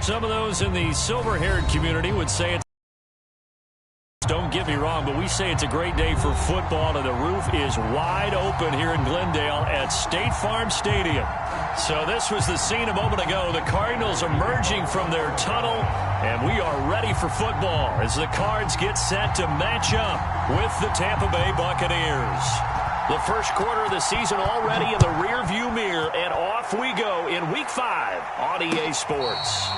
Some of those in the silver-haired community would say it's, don't get me wrong, but we say it's a great day for football, and the roof is wide open here in Glendale at State Farm Stadium. So this was the scene a moment ago. The Cardinals emerging from their tunnel, and we are ready for football as the Cards get set to match up with the Tampa Bay Buccaneers. The first quarter of the season already in the rearview mirror, and off we go in Week 5 on EA Sports.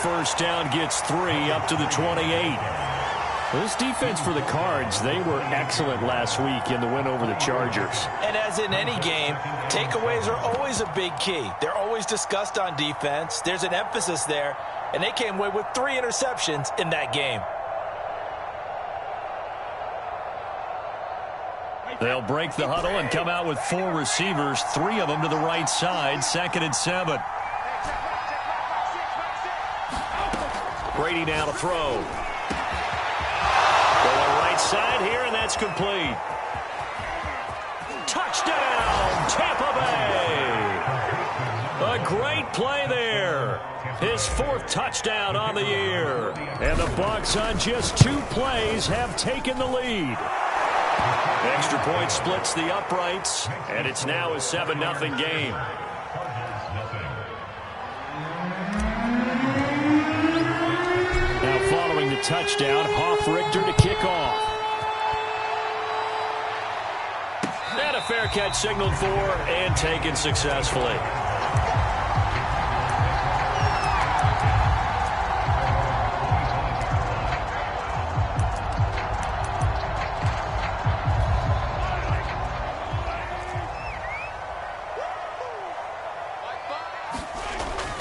First down gets 3 up to the 28. This defense for the Cards, they were excellent last week in the win over the Chargers. And as in any game, takeaways are always a big key. They're always discussed on defense. There's an emphasis there, and they came away with 3 interceptions in that game. They'll break the huddle and come out with 4 receivers, 3 of them to the right side, 2nd and 7. Brady now to throw. Going right side here, and that's complete. Touchdown, Tampa Bay. A great play there. His 4th touchdown on the year. And the Bucs on just 2 plays have taken the lead. Extra point splits the uprights, and it's now a 7-0 game. Following the touchdown, Hoff-Richter to kick off. And a fair catch signaled for and taken successfully.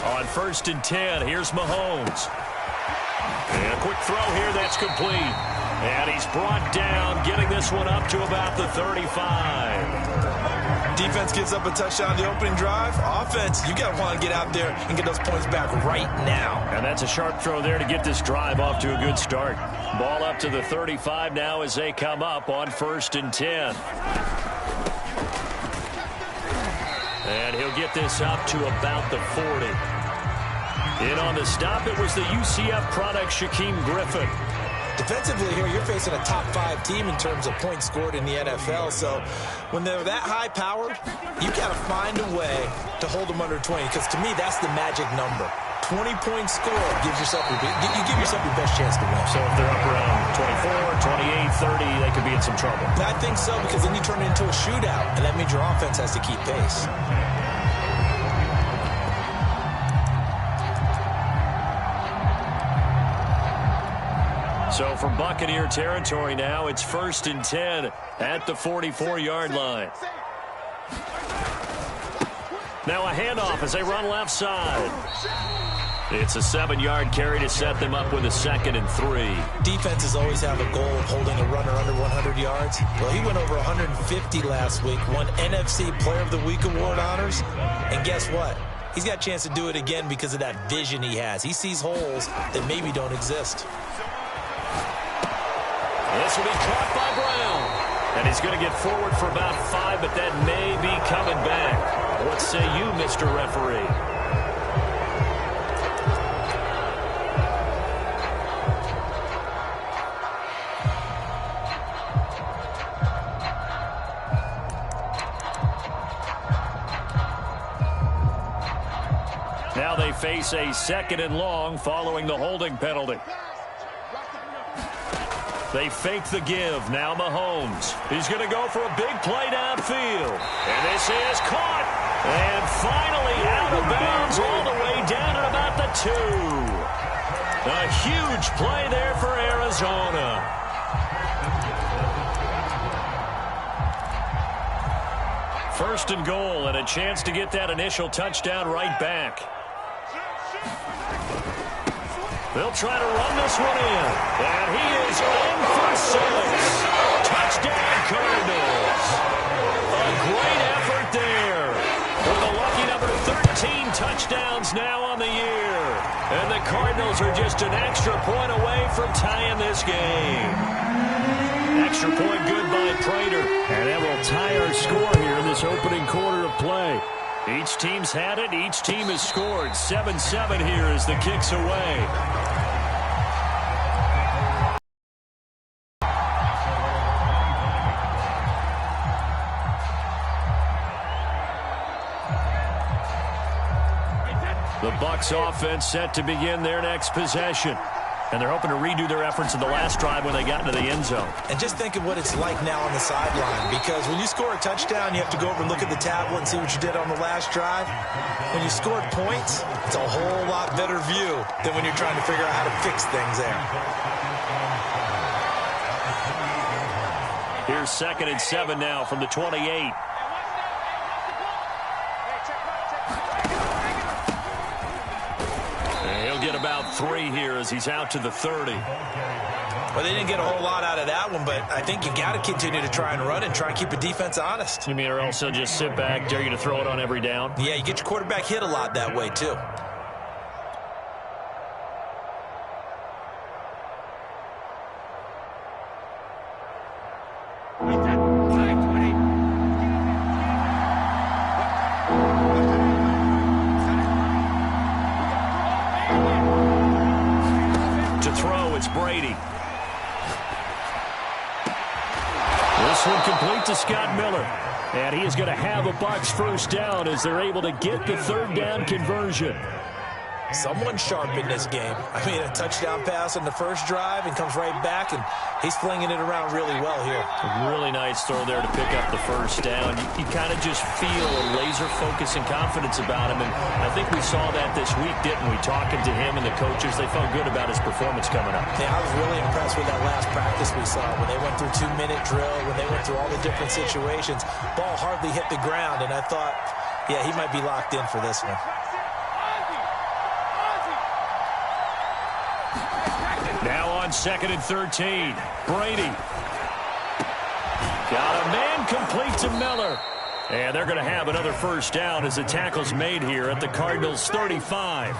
On 1st and 10, here's Mahomes. And a quick throw here, that's complete. And he's brought down, getting this one up to about the 35. Defense gives up a touchdown the opening drive. Offense, you got to want to get out there and get those points back right now. And that's a sharp throw there to get this drive off to a good start. Ball up to the 35 now as they come up on 1st and 10. And he'll get this up to about the 40. In on the stop, it was the UCF product, Shaquem Griffin. Defensively here, you're facing a top 5 team in terms of points scored in the NFL. So when they're that high-powered, you got to find a way to hold them under 20. Because to me, that's the magic number. 20-point score gives yourself you give yourself your best chance to win. So if they're up around 24, 28, 30, they could be in some trouble. I think so, because then you turn it into a shootout, and that means your offense has to keep pace. So from Buccaneer territory now, it's 1st and 10 at the 44-yard line. Now a handoff as they run left side. It's a 7-yard carry to set them up with a 2nd and 3. Defenses always have a goal of holding a runner under 100 yards. Well, he went over 150 last week, won NFC Player of the Week award honors. And guess what? He's got a chance to do it again because of that vision he has. He sees holes that maybe don't exist. This will be caught by Brown. And he's going to get forward for about 5, but that may be coming back. What say you, Mr. Referee? Now they face a 2nd and long following the holding penalty. They fake the give. Now Mahomes. He's going to go for a big play downfield. And this is caught. And finally out of bounds all the way down at about the 2. A huge play there for Arizona. first and goal and a chance to get that initial touchdown right back. They'll try to run this one in. And he is in for 6. Touchdown, Cardinals. A great effort there. With a lucky number 13 touchdowns now on the year. And the Cardinals are just an extra point away from tying this game. Extra point good by Prater. And that will tie our score here in this opening quarter of play. Each team's had it. Each team has scored. 7-7 here as the kick's away. The Bucs offense set to begin their next possession. And they're hoping to redo their efforts in the last drive when they got into the end zone. And just think of what it's like now on the sideline. Because when you score a touchdown, you have to go over and look at the tablet and see what you did on the last drive. When you scored points, it's a whole lot better view than when you're trying to figure out how to fix things there. Here's 2nd and 7 now from the 28. Get about 3 here as he's out to the 30. Well, they didn't get a whole lot out of that one, but I think you got to continue to try and run and try and keep the defense honest. You mean or else they'll just sit back, dare you to throw it on every down? Yeah, you get your quarterback hit a lot that way, too. Brady. This one complete to Scott Miller. And he is going to have a Bucs first down as they're able to get the 3rd down conversion. Someone sharp in this game. I mean, a touchdown pass on the first drive and comes right back, and he's flinging it around really well here. A really nice throw there to pick up the first down. You kind of just feel a laser focus and confidence about him, and I think we saw that this week, didn't we? Talking to him and the coaches, they felt good about his performance coming up. Yeah, I was really impressed with that last practice we saw when they went through 2-minute drill, when they went through all the different situations. Ball hardly hit the ground, and I thought, yeah, he might be locked in for this one. Now on 2nd and 13. Brady. Got a man complete to Miller. And they're going to have another first down as the tackle's made here at the Cardinals' 35.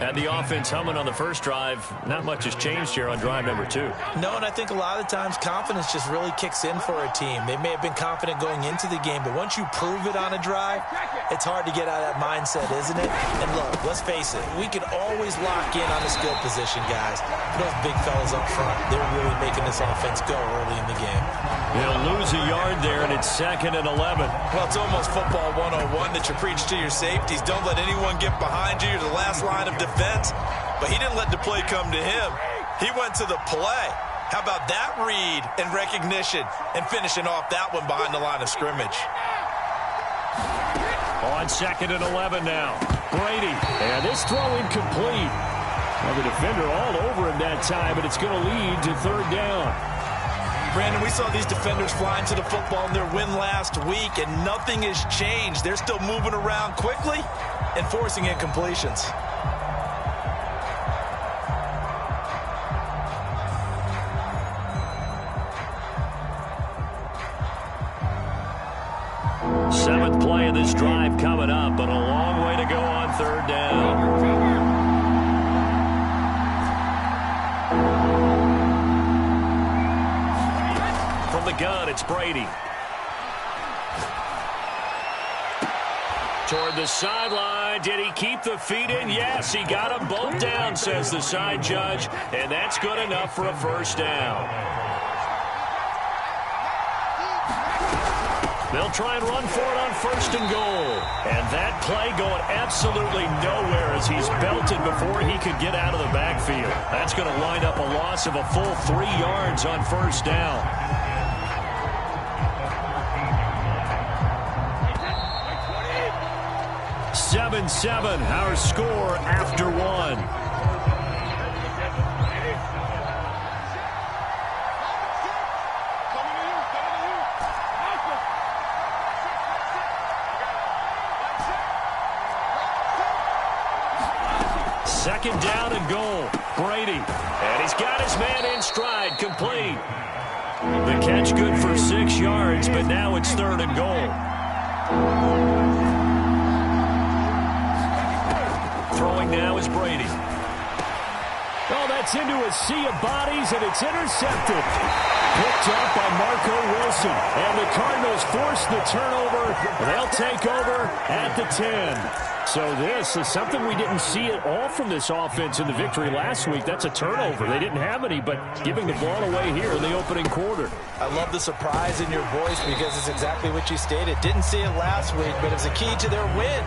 And the offense humming on the first drive. Not much has changed here on drive number 2. No, and I think a lot of times confidence just really kicks in for a team. They may have been confident going into the game, but once you prove it on a drive, it's hard to get out of that mindset, isn't it? And look, let's face it, we can always lock in on the skill position, guys. Those big fellas up front, they're really making this offense go early in the game. He'll lose a yard there, and it's 2nd and 11. Well, it's almost football 101 that you preach to your safeties. Don't let anyone get behind you. You're the last line of defense. But he didn't let the play come to him. He went to the play. How about that read and recognition and finishing off that one behind the line of scrimmage? On 2nd and 11 now. Brady. And this throw incomplete. Well, the defender all over him that time, but it's going to lead to 3rd down. Brandon, we saw these defenders flying to the football in their win last week, and nothing has changed. They're still moving around quickly and forcing incompletions. Seventh play of this drive coming up, but a long way to go on 3rd down. From the gun, it's Brady. Toward the sideline. Did he keep the feet in? Yes, he got them both down, says the side judge, and that's good enough for a first down. They'll try and run for it on 1st and goal. And that play going absolutely nowhere as he's belted before he could get out of the backfield. That's going to wind up a loss of a full 3 yards on 1st down. 7-7, our score after 1. Second down and goal. Brady. And he's got his man in stride. Complete. The catch good for 6 yards, but now it's third and goal. Throwing now is Brady. Oh, that's into a sea of bodies, and it's intercepted. Picked up by Marco Wilson. And the Cardinals force the turnover. They'll take over at the 10. So this is something we didn't see at all from this offense in the victory last week. That's a turnover. They didn't have any, but giving the ball away here in the opening quarter. I love the surprise in your voice because it's exactly what you stated. Didn't see it last week, but it's a key to their win.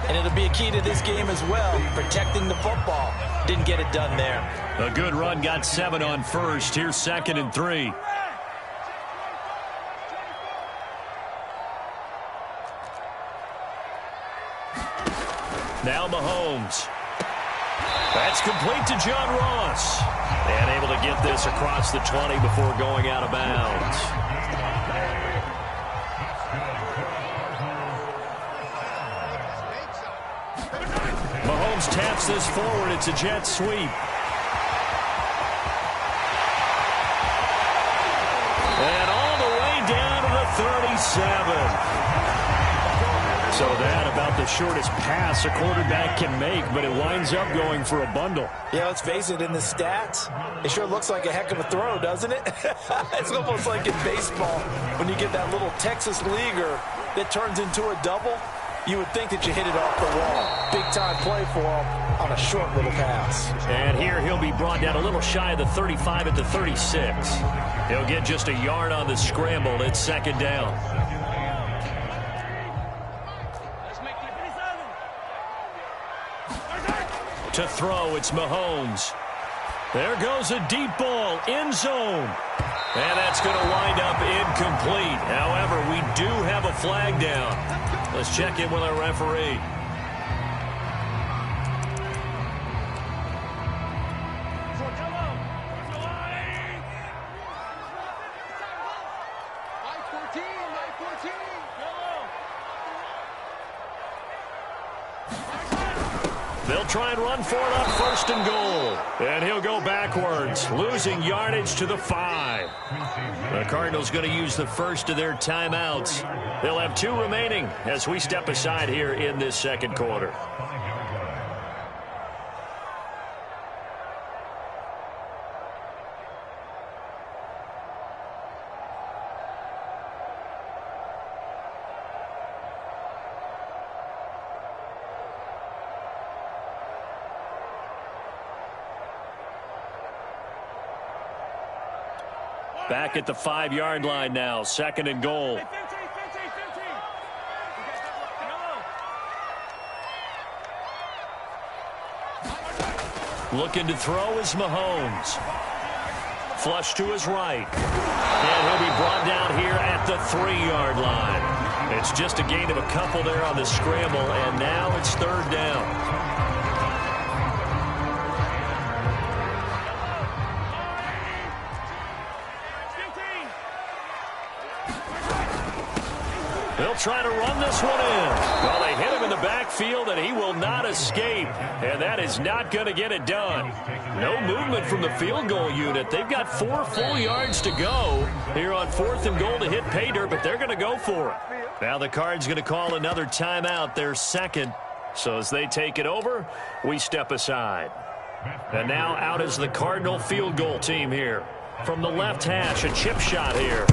And it'll be a key to this game as well, protecting the football. Didn't get it done there. A good run, got 7 on first. Here's 2nd and 3. Now Mahomes. That's complete to John Ross. And able to get this across the 20 before going out of bounds. Mahomes taps this forward. It's a jet sweep. And all the way down to the 37. So that about the shortest pass a quarterback can make, but it winds up going for a bundle. Yeah, let's face it, in the stats, it sure looks like a heck of a throw, doesn't it? It's almost like in baseball when you get that little Texas leaguer that turns into a double. You would think that you hit it off the wall. Big-time play for him on a short little pass. And here he'll be brought down a little shy of the 35 at the 36. He'll get just a yard on the scramble. It's 2nd down. To throw, it's Mahomes. There goes a deep ball, end zone. And that's going to wind up incomplete. However, we do have a flag down. Let's check in with our referee. They'll try and run for it on 1st and goal. And he'll go backwards, losing yardage to the 5. The Cardinals going to use the first of their timeouts. They'll have 2 remaining as we step aside here in this 2nd quarter. Back at the 5-yard line now, 2nd and goal. Looking to throw is Mahomes. Flush to his right. And he'll be brought down here at the 3-yard line. It's just a gain of a couple there on the scramble, and now it's 3rd down. They'll try to run this one in. Well, they hit him in the backfield, and he will not escape. And that is not going to get it done. No movement from the field goal unit. They've got 4 full yards to go here on 4th and goal to hit pay dirt, but they're going to go for it. Now the Cards going to call another timeout, their 2nd. So as they take it over, we step aside. And now out is the Cardinal field goal team here. From the left hash, a chip shot here.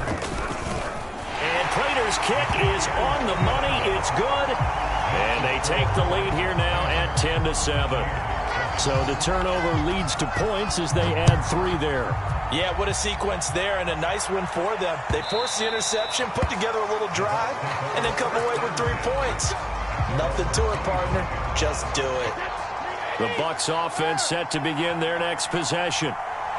And Prater's kick is on the money. It's good. And they take the lead here now at 10-7. So the turnover leads to points as they add 3 there. Yeah, what a sequence there, and a nice win for them. They forced the interception, put together a little drive, and then come away with 3 points. Nothing to it, partner. Just do it. The Bucs offense set to begin their next possession.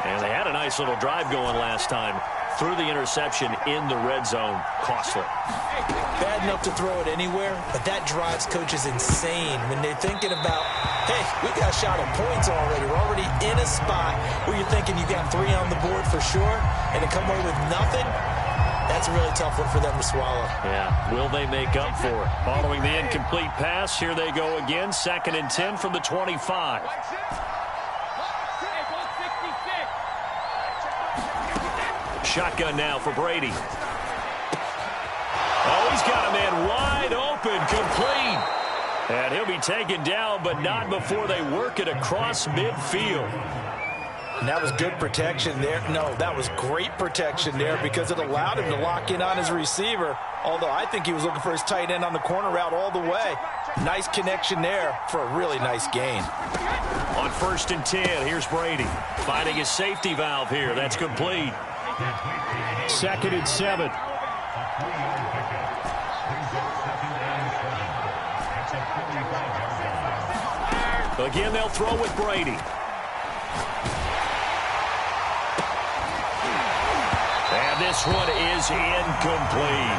And they had a nice little drive going last time. Threw the interception in the red zone. Costly. Bad enough to throw it anywhere, but that drives coaches insane when they're thinking about, hey, we got a shot at points already. We're already in a spot where you're thinking you got 3 on the board for sure, and to come away with nothing, That's a really tough one for them to swallow. Yeah, will they make up for it? Following the incomplete pass, here they go again. 2nd and 10 from the 25. Shotgun now for Brady. Oh, he's got a man wide open, complete. And he'll be taken down, but not before they work it across midfield. And that was good protection there. No, that was great protection there because it allowed him to lock in on his receiver. Although I think he was looking for his tight end on the corner route all the way. Nice connection there for a really nice gain. On 1st and 10, here's Brady. Finding his safety valve here. That's complete. 2nd and 7. Again, they'll throw with Brady. And this one is incomplete.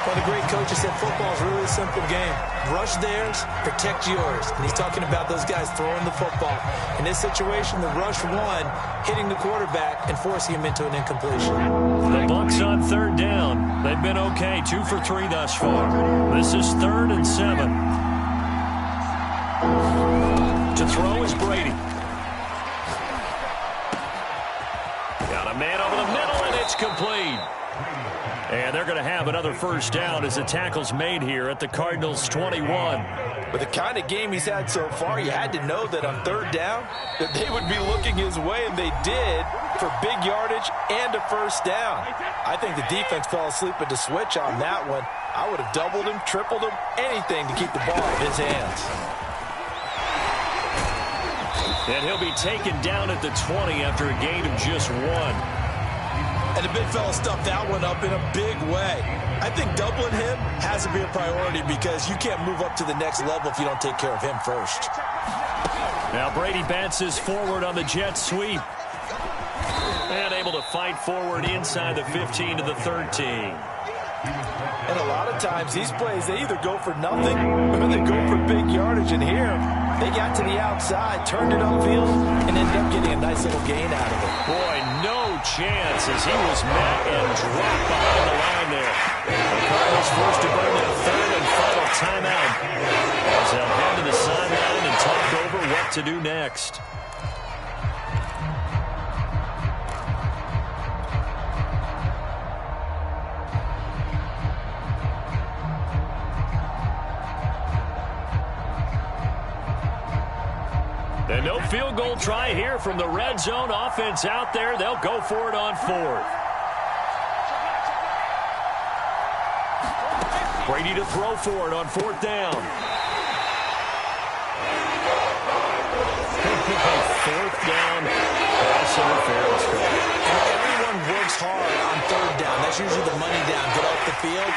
Well, the great coach said football is really a simple game. Rush theirs, protect yours. And he's talking about those guys throwing the football. In this situation, the rush won, hitting the quarterback and forcing him into an incompletion. The Bucs on 3rd down. They've been okay, 2 for 3 thus far. This is 3rd and 7. To throw is Brady. Got a man over the middle, and it's complete. And they're going to have another 1st down as the tackle's made here at the Cardinals' 21. With the kind of game he's had so far, you had to know that on 3rd down that they would be looking his way, and they did for big yardage and a 1st down. I think the defense fell asleep at the switch on that one. I would have doubled him, tripled him, anything to keep the ball in his hands. And he'll be taken down at the 20 after a gain of just 1. And the big fella stuffed that one up in a big way. I think doubling him has to be a priority because you can't move up to the next level if you don't take care of him first. Now Brady bounces forward on the jet sweep. And able to fight forward inside the 15 to the 13. And a lot of times these plays, they either go for nothing or they go for big yardage. And here, they got to the outside, turned it upfield, and ended up getting a nice little gain out of it. Boy, no chance as he was met and dropped behind the line there. The Cardinals forced to burn their 3rd and final timeout as they'll head to the sideline and talk over what to do next. And no field goal try here from the red zone offense out there. They'll go for it on 4th. Brady to throw for it on 4th down. 4th down. Pass interference call. Everyone works hard on 3rd down. That's usually the money down. Get off the field.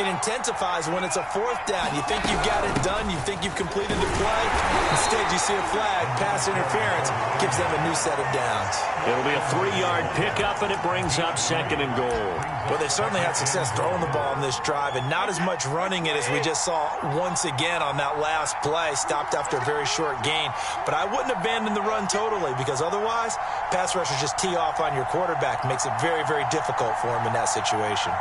It intensifies when it's a 4th down. You think you've got it done. You think you've completed the play. Instead, you see a flag. Pass interference gives them a new set of downs. It'll be a 3-yard pickup, and it brings up 2nd and goal. Well, they certainly had success throwing the ball in this drive, and not as much running it as we just saw once again on that last play. Stopped after a very short gain. But I wouldn't abandon the run totally because otherwise, pass rushers just tee off on your quarterback. Makes it very, very difficult for him in that situation.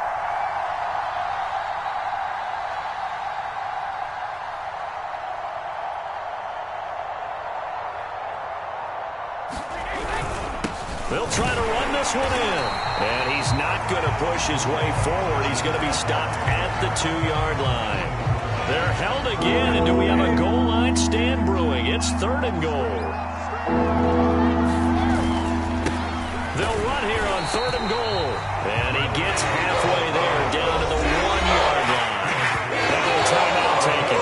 They'll try to run this one in. And he's not going to push his way forward. He's going to be stopped at the 2-yard line. They're held again, and do we have a goal line stand brewing? It's 3rd and goal. They'll run here on 3rd and goal. And he gets halfway there, down to the 1-yard line. That little timeout taken.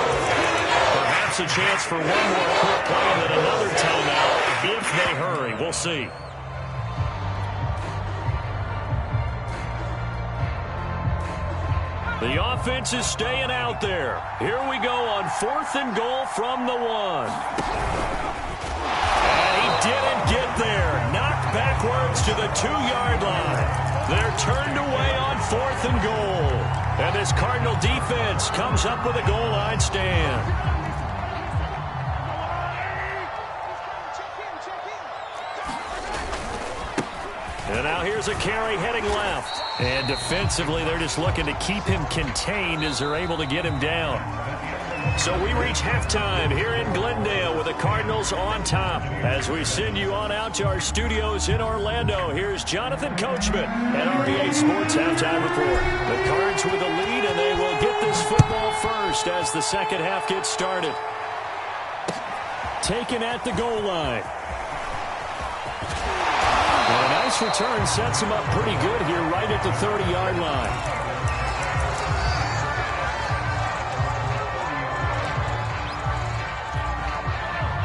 Perhaps a chance for one more quick play and then another timeout if they hurry. We'll see. The offense is staying out there. Here we go on 4th and goal from the 1. And he didn't get there. Knocked backwards to the 2-yard line. They're turned away on 4th and goal. And this Cardinal defense comes up with a goal line stand. And now here's a carry heading left. And defensively, they're just looking to keep him contained as they're able to get him down. So we reach halftime here in Glendale with the Cardinals on top. As we send you on out to our studios in Orlando, here's Jonathan Coachman at REA Sports Halftime Report. The Cards with the lead, and they will get this football first as the second half gets started. Taken at the goal line. And a nice return sets him up pretty good here right at the 30-yard line.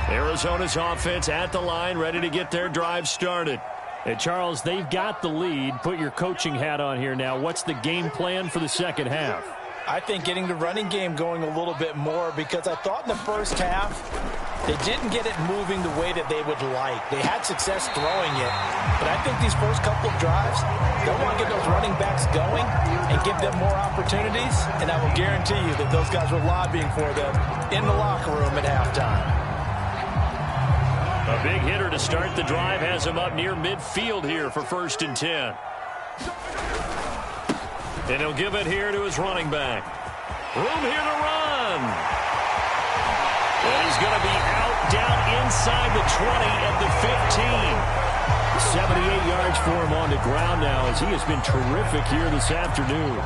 Arizona's offense at the line, ready to get their drive started. Hey, Charles, they've got the lead. Put your coaching hat on here now. What's the game plan for the second half? I think getting the running game going a little bit more, because I thought in the first half they didn't get it moving the way that they would like. They had success throwing it, but I think these first couple of drives, they'll want to get those running backs going and give them more opportunities, and I will guarantee you that those guys were lobbying for them in the locker room at halftime. A big hitter to start the drive has him up near midfield here for 1st and 10. And he'll give it here to his running back. Room here to run. And he's going to be out down inside the 20 at the 15. 78 yards for him on the ground now, as he has been terrific here this afternoon.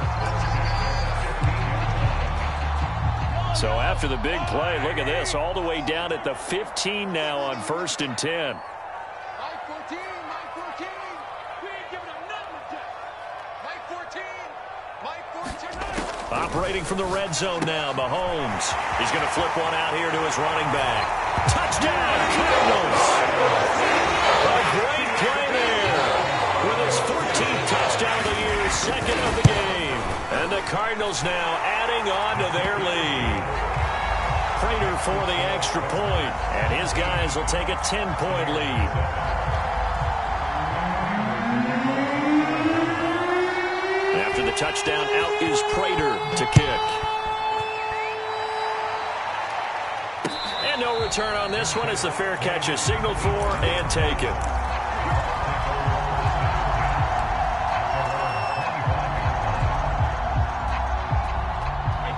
So after the big play, look at this, all the way down at the 15 now on 1st and 10. Operating from the red zone now, Mahomes. He's going to flip one out here to his running back. Touchdown, Cardinals! A great play there with his 14th touchdown of the year, second of the game. And the Cardinals now adding on to their lead. Prater for the extra point, and his guys will take a 10-point lead. After the touchdown, out is Prater to kick. And no return on this one as the fair catch is signaled for and taken.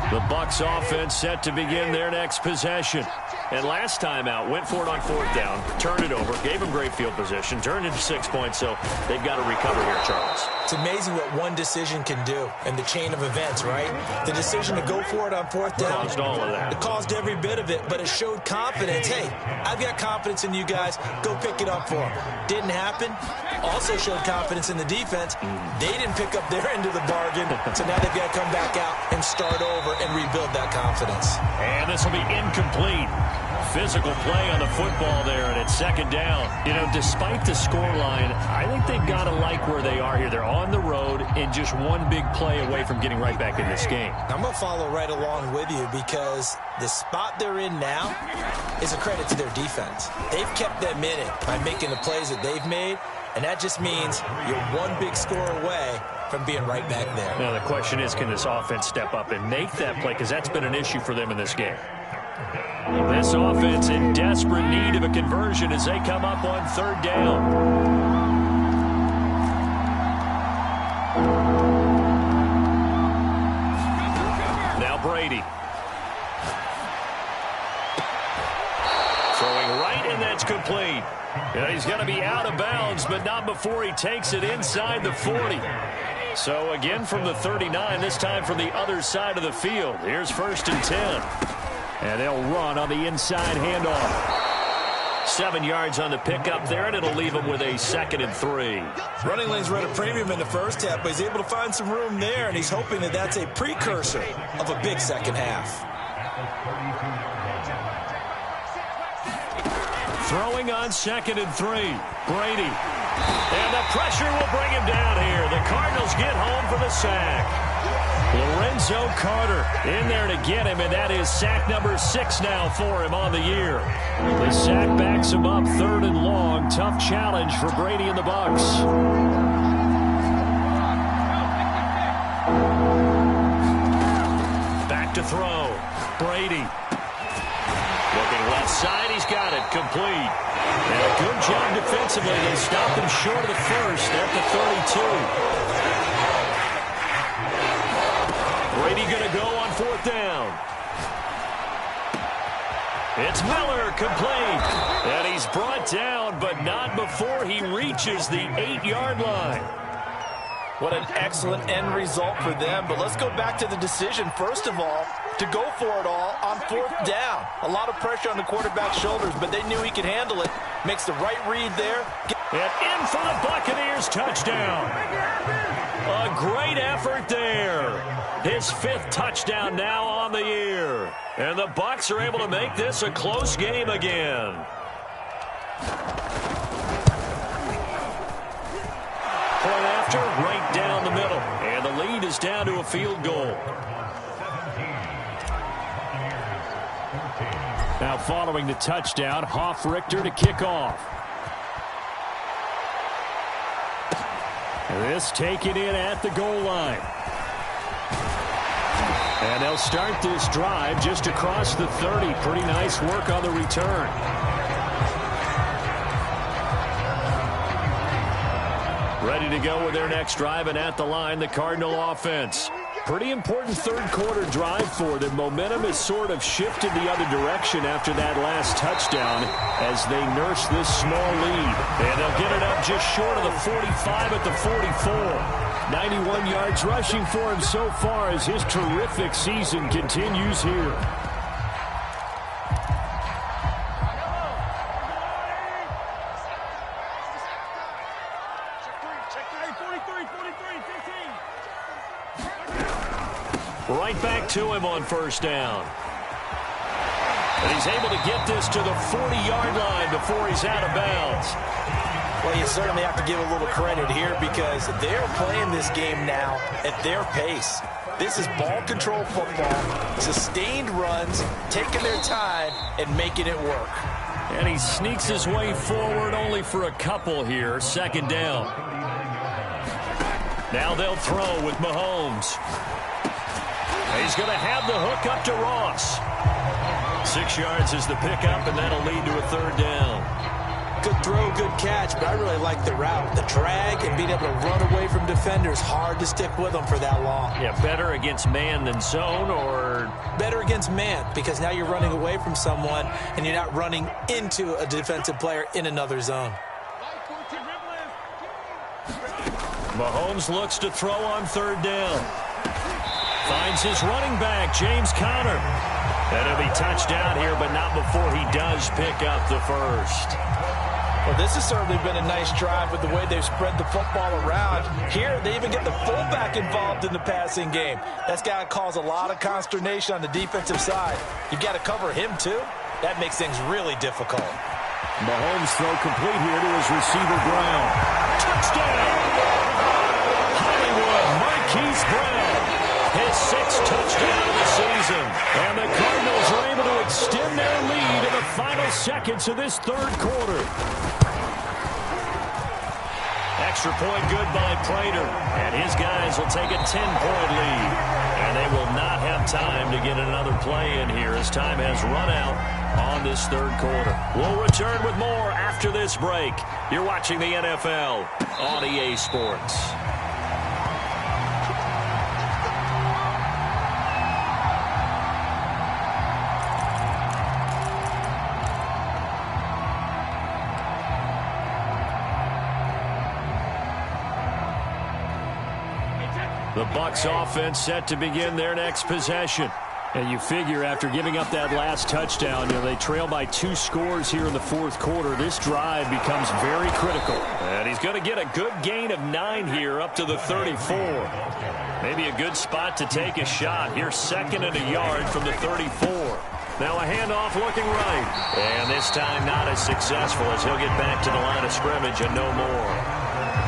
The Bucs offense set to begin their next possession. And last time out, went for it on 4th down, turned it over, gave them great field position, turned into 6 points, so they've got to recover here, Charles. It's amazing what one decision can do in the chain of events, right? The decision to go for it on 4th down. Caused all of that. It caused every bit of it, but it showed confidence. Hey, I've got confidence in you guys. Go pick it up for them. Didn't happen. Also showed confidence in the defense. They didn't pick up their end of the bargain, so now they've got to come back out and start over and rebuild that confidence. And this will be incomplete. Physical play on the football there, and it's 2nd down. You know, despite the scoreline, I think they've got to like where they are here. They're on the road and just one big play away from getting right back in this game. I'm going to follow right along with you, because the spot they're in now is a credit to their defense. They've kept them in it by making the plays that they've made, and that just means you're one big score away from being right back there. Now, the question is, can this offense step up and make that play? Because that's been an issue for them in this game. This offense in desperate need of a conversion as they come up on 3rd down. Now Brady. Throwing right, and that's complete. And he's going to be out of bounds, but not before he takes it inside the 40. So again from the 39, this time from the other side of the field. Here's 1st and 10. And they'll run on the inside handoff. 7 yards on the pickup there, and it'll leave them with a 2nd and 3. Running lanes were at a premium in the first half, but he's able to find some room there, and he's hoping that that's a precursor of a big second half. Throwing on 2nd and 3. Brady. And the pressure will bring him down here. The Cardinals get home for the sack. Lorenzo Carter in there to get him, and that is sack number 6 now for him on the year. The sack backs him up 3rd and long. Tough challenge for Brady and the Bucs. Back to throw. Brady. Looking left side. He's got it, complete. And a good job defensively. They stopped him short of the first at the 32. Brady going to go on 4th down. It's Miller, complete. And he's brought down, but not before he reaches the 8-yard line. What an excellent end result for them. But let's go back to the decision, first of all, to go for it all on 4th down. A lot of pressure on the quarterback's shoulders, but they knew he could handle it. Makes the right read there. And in for the Buccaneers, touchdown. A great effort there. His 5th touchdown now on the year. And the Bucs are able to make this a close game again. Point after, right down the middle. And the lead is down to a field goal. Now following the touchdown, Hoff-Richter to kick off. This taken in at the goal line. And they'll start this drive just across the 30. Pretty nice work on the return. Ready to go with their next drive, and at the line, the Cardinal offense. Pretty important third-quarter drive for them. Momentum has sort of shifted the other direction after that last touchdown as they nurse this small lead. And they'll get it up just short of the 45 at the 44. 91 yards rushing for him so far as his terrific season continues here. Right back to him on 1st down. And he's able to get this to the 40-yard line before he's out of bounds. Well, you certainly have to give a little credit here because they're playing this game now at their pace. This is ball control football, sustained runs, taking their time and making it work. And he sneaks his way forward only for a couple here. 2nd down. Now they'll throw with Mahomes. He's going to have the hook up to Ross. 6 yards is the pickup, and that'll lead to a 3rd down. Good throw, good catch, but I really like the route. The drag and being able to run away from defenders, hard to stick with them for that long. Yeah, better against man than zone, or? Better against man, because now you're running away from someone, and you're not running into a defensive player in another zone. Mahomes looks to throw on 3rd down. Finds his running back, James Conner. And he'll be touched down here, but not before he does pick up the first. Well, this has certainly been a nice drive with the way they've spread the football around. Here, they even get the fullback involved in the passing game. That's got to cause a lot of consternation on the defensive side. You've got to cover him, too. That makes things really difficult. Mahomes throw complete here to his receiver, Brown. Touchdown! Hollywood Marquise Brown. His 6th touchdown of the season. And the Cardinals are able to extend their lead in the final seconds of this 3rd quarter. Extra point good by Prater. And his guys will take a 10-point lead. And they will not have time to get another play in here as time has run out on this 3rd quarter. We'll return with more after this break. You're watching the NFL on EA Sports. The Bucs offense set to begin their next possession. And you figure after giving up that last touchdown, they trail by 2 scores here in the 4th quarter. This drive becomes very critical. And he's going to get a good gain of 9 here up to the 34. Maybe a good spot to take a shot. Here's 2nd and a yard from the 34. Now a handoff looking right. And this time not as successful as he'll get back to the line of scrimmage and no more.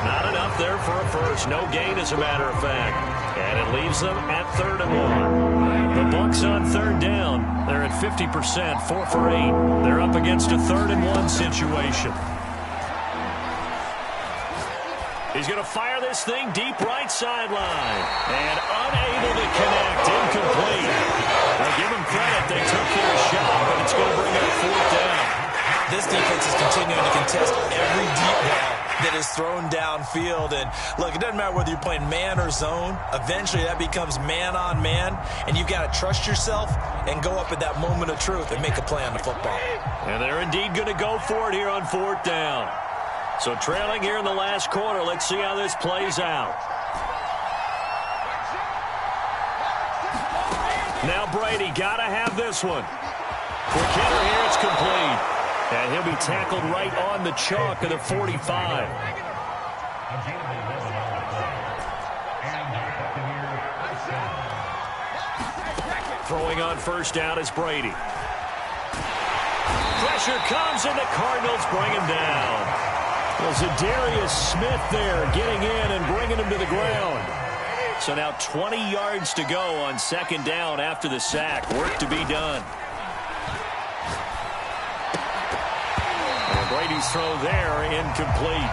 Not enough there for a first. No gain, as a matter of fact. And it leaves them at 3rd and 1. The Bucs on 3rd down. They're at 50%, 4 for 8. They're up against a 3rd and 1 situation. He's going to fire this thing deep right sideline. And unable to connect. Incomplete. Now give them credit. They took their shot, but it's going to bring up 4th down. continuing to contest every deep ball that is thrown downfield. And look, it doesn't matter whether you're playing man or zone. Eventually that becomes man on man, and you've got to trust yourself and go up at that moment of truth and make a play on the football. And they're indeed going to go for it here on 4th down. So trailing here in the last quarter. Let's see how this plays out. Now Brady got to have this one. Quick hitter here, it's complete. And he'll be tackled right on the chalk of the 45. Throwing on 1st down is Brady. Pressure comes, and the Cardinals bring him down. Well, Zadarius Smith there getting in and bringing him to the ground. So now 20 yards to go on 2nd down after the sack. Work to be done. And Brady's throw there incomplete.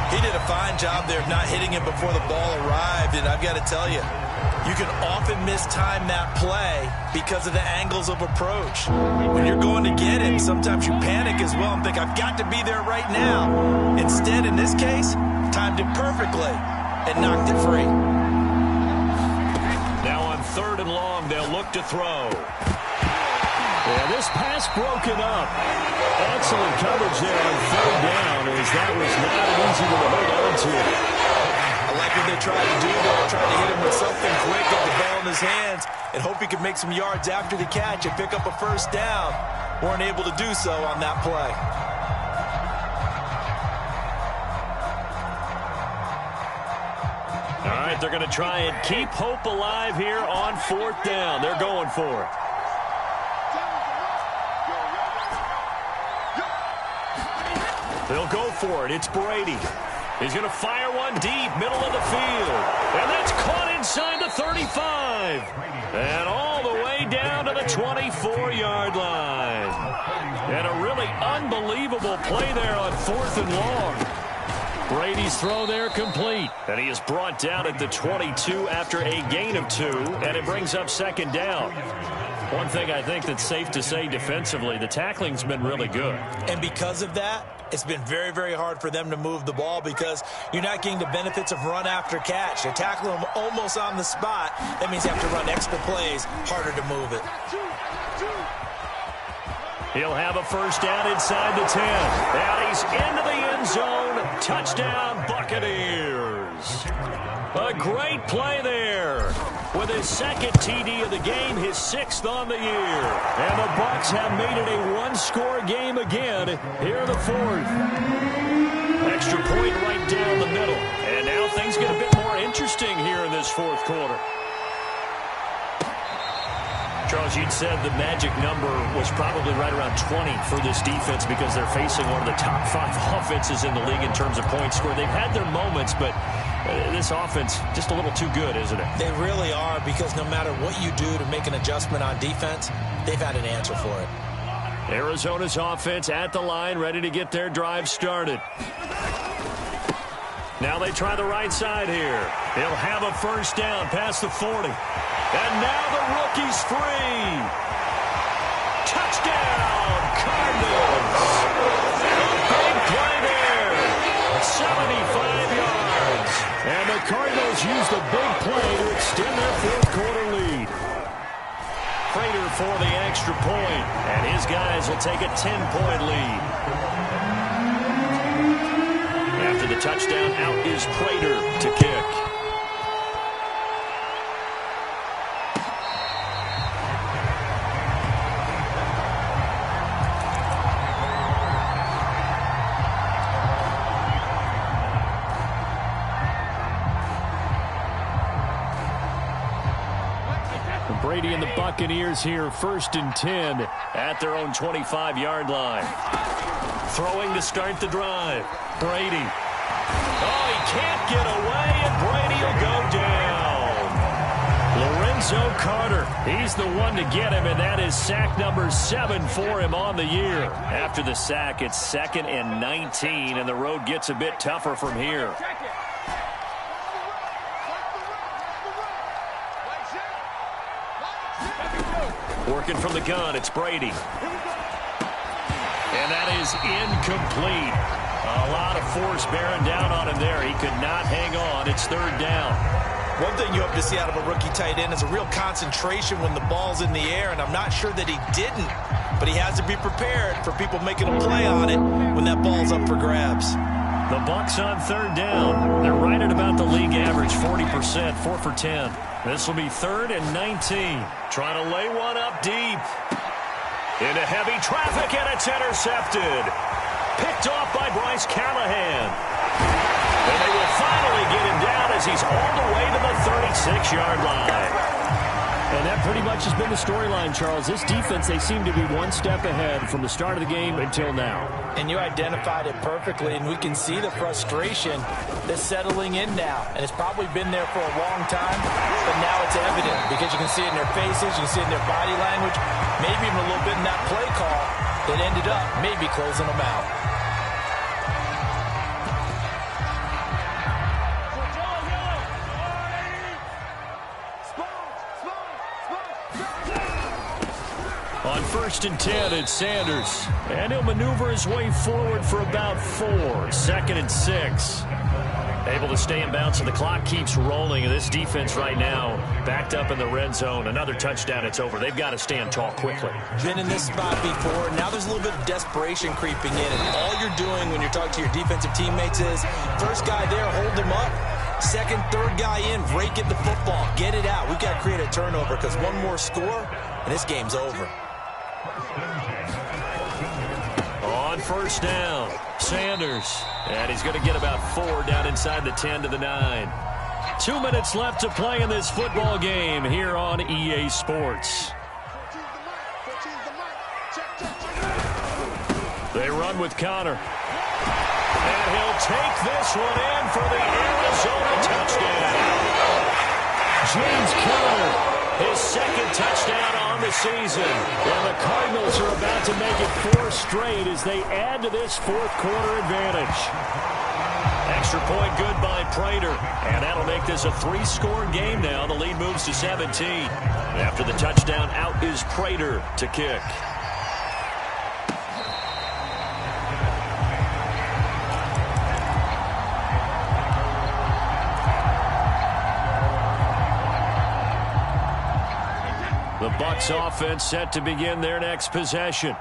He did a fine job there of not hitting him before the ball arrived, and I've got to tell you, you can often mistime that play because of the angles of approach. When you're going to get him, sometimes you panic as well and think, I've got to be there right now. Instead, in this case, timed it perfectly and knocked it free. Now on 3rd and long, they'll look to throw. Yeah, this pass broken up. Excellent coverage there on 3rd down, as that was not an easy one to hold on to. I like what they tried to do there. Tried to hit him with something quick, get the ball in his hands, and hope he could make some yards after the catch and pick up a 1st down. Weren't able to do so on that play. All right, they're going to try and keep hope alive here on 4th down. They're going for it. They'll go for it. It's Brady. He's going to fire one deep, middle of the field. And that's caught inside the 35. And all the way down to the 24-yard line. And a really unbelievable play there on 4th and long. Brady's throw there complete. And he is brought down at the 22 after a gain of 2. And it brings up 2nd down. One thing I think that's safe to say defensively, the tackling's been really good. And because of that, it's been very, very hard for them to move the ball because you're not getting the benefits of run after catch. They're tackling them almost on the spot. That means you have to run extra plays, harder to move it. He'll have a 1st down inside the 10. And he's into the end zone. Touchdown, Buccaneers. A great play there. With his 2nd TD of the game, his 6th on the year. And the Bucs have made it a one-score game again here in the 4th. Extra point right down the middle. And now things get a bit more interesting here in this 4th quarter. Charles, you'd said the magic number was probably right around 20 for this defense because they're facing one of the top 5 offenses in the league in terms of points scored. They've had their moments, but this offense just a little too good, isn't it? They really are, because no matter what you do to make an adjustment on defense, they've had an answer for it. Arizona's offense at the line, ready to get their drive started. Now they try the right side here. He'll have a 1st down past the 40. And now the rookie's free. Touchdown, Cardinals. A big play there. 75 yards. And the Cardinals use the big play to extend their 4th quarter lead. Prater for the extra point. And his guys will take a 10-point lead. After the touchdown, out is Prater to kick. Brady and the Buccaneers here, 1st and 10 at their own 25-yard line. Throwing to start the drive. Brady. Oh, he can't get away, and Brady will go down. Lorenzo Carter, he's the one to get him, and that is sack number 7 for him on the year. After the sack, it's 2nd and 19, and the road gets a bit tougher from here. Working from the gun, it's Brady. And And that is incomplete. A lot of force bearing down on him there. He could not hang on. It's third down. One thing you hope to see out of a rookie tight end is a real concentration when the ball's in the air, and I'm not sure that he didn't, but he has to be prepared for people making a play on it when that ball's up for grabs. The Bucs on third down. They're right at about the league average, 40%, 4 for 10. This will be 3rd and 19. Trying to lay one up deep. Into heavy traffic, and it's intercepted. Picked off by Bryce Callahan. And they will finally get him down as he's all the way to the 36-yard line. And that pretty much has been the storyline, Charles. This defense, they seem to be one step ahead from the start of the game until now. And you identified it perfectly, and we can see the frustration that's settling in now. And it's probably been there for a long time, but now it's evident because you can see it in their faces, you can see it in their body language, maybe even a little bit in that play call that ended up maybe closing them out. On 1st and 10, it's Sanders. And he'll maneuver his way forward for about 4. 2nd and 6. Able to stay in bounds, and the clock keeps rolling. This defense right now backed up in the red zone. Another touchdown, it's over. They've got to stand tall quickly. Been in this spot before. Now there's a little bit of desperation creeping in. And all you're doing when you're talking to your defensive teammates is, first guy there, hold him up. Second, third guy in, rake at the football. Get it out. We've got to create a turnover because one more score, and this game's over. On 1st down, Sanders. And he's going to get about 4 down inside the 10 to the 9. 2 minutes left to play in this football game here on EA Sports. They run with Connor. And he'll take this one in for the Arizona touchdown. James Conner, his 2nd touchdown on the season. And the Cardinals are about to make it 4 straight as they add to this 4th quarter advantage. Extra point good by Prater. And that'll make this a 3-score game now. The lead moves to 17. After the touchdown, out is Prater to kick. The Bucs offense set to begin their next possession.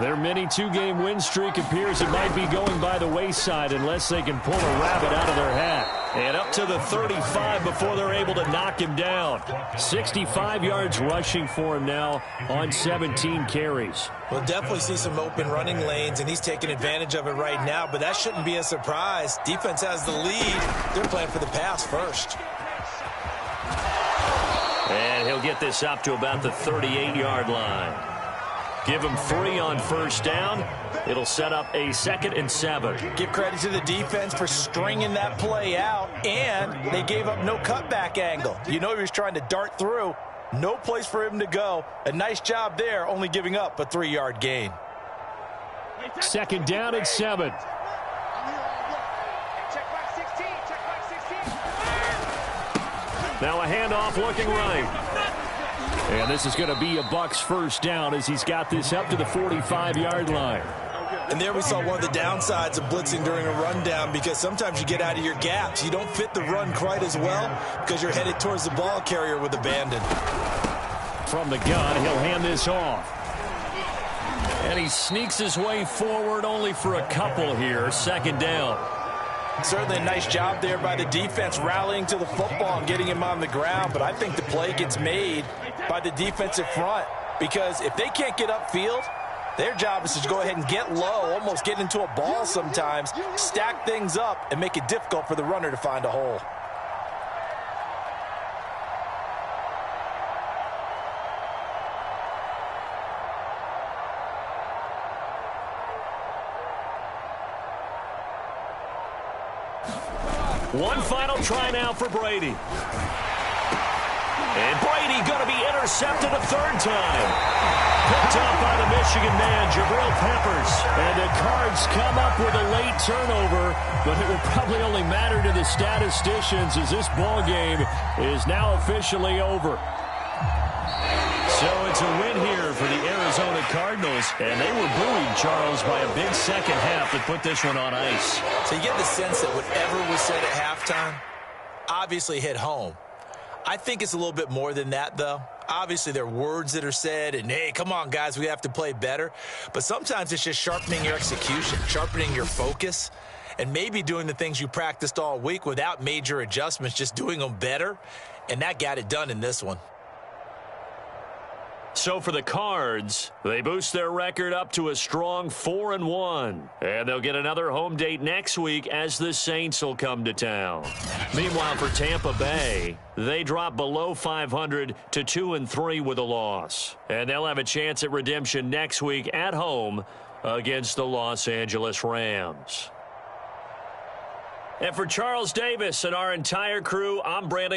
Their mini 2-game win streak appears it might be going by the wayside unless they can pull a rabbit out of their hat. And up to the 35 before they're able to knock him down. 65 yards rushing for him now on 17 carries. We'll definitely see some open running lanes, and he's taking advantage of it right now, but that shouldn't be a surprise. Defense has the lead. They're playing for the pass first. And he'll get this up to about the 38-yard line. Give him 3 on 1st down. It'll set up a 2nd and 7. Give credit to the defense for stringing that play out, and they gave up no cutback angle. You know he was trying to dart through. No place for him to go. A nice job there, only giving up a 3-yard gain. 2nd down and 7. Now a handoff looking right. And this is going to be a Bucs 1st down as he's got this up to the 45-yard line. And there we saw one of the downsides of blitzing during a rundown, because sometimes you get out of your gaps. You don't fit the run quite as well because you're headed towards the ball carrier with abandon. From the gun, he'll hand this off. And he sneaks his way forward only for a couple here. 2nd down. Certainly a nice job there by the defense rallying to the football and getting him on the ground, but I think the play gets made by the defensive front, because if they can't get upfield, their job is to go ahead and get low, almost get into a ball sometimes, stack things up, and make it difficult for the runner to find a hole. One final try now for Brady. And Brady going to be intercepted a 3rd time. Picked up by the Michigan man, Jabril Peppers. And the Cards come up with a late turnover, but it will probably only matter to the statisticians as this ball game is now officially over. So it's a win here for the Arizona Cardinals, and they were buoyed, Charles, by a big second half that put this one on ice. So you get the sense that whatever was said at halftime obviously hit home. I think it's a little bit more than that, though. Obviously, there are words that are said, and, hey, come on, guys, we have to play better. But sometimes it's just sharpening your execution, sharpening your focus, and maybe doing the things you practiced all week without major adjustments, just doing them better. And that got it done in this one. So for the Cards, they boost their record up to a strong 4-1. And they'll get another home date next week as the Saints will come to town. Meanwhile, for Tampa Bay, they drop below 500 to 2-3 with a loss. And they'll have a chance at redemption next week at home against the Los Angeles Rams. And for Charles Davis and our entire crew, I'm Brandon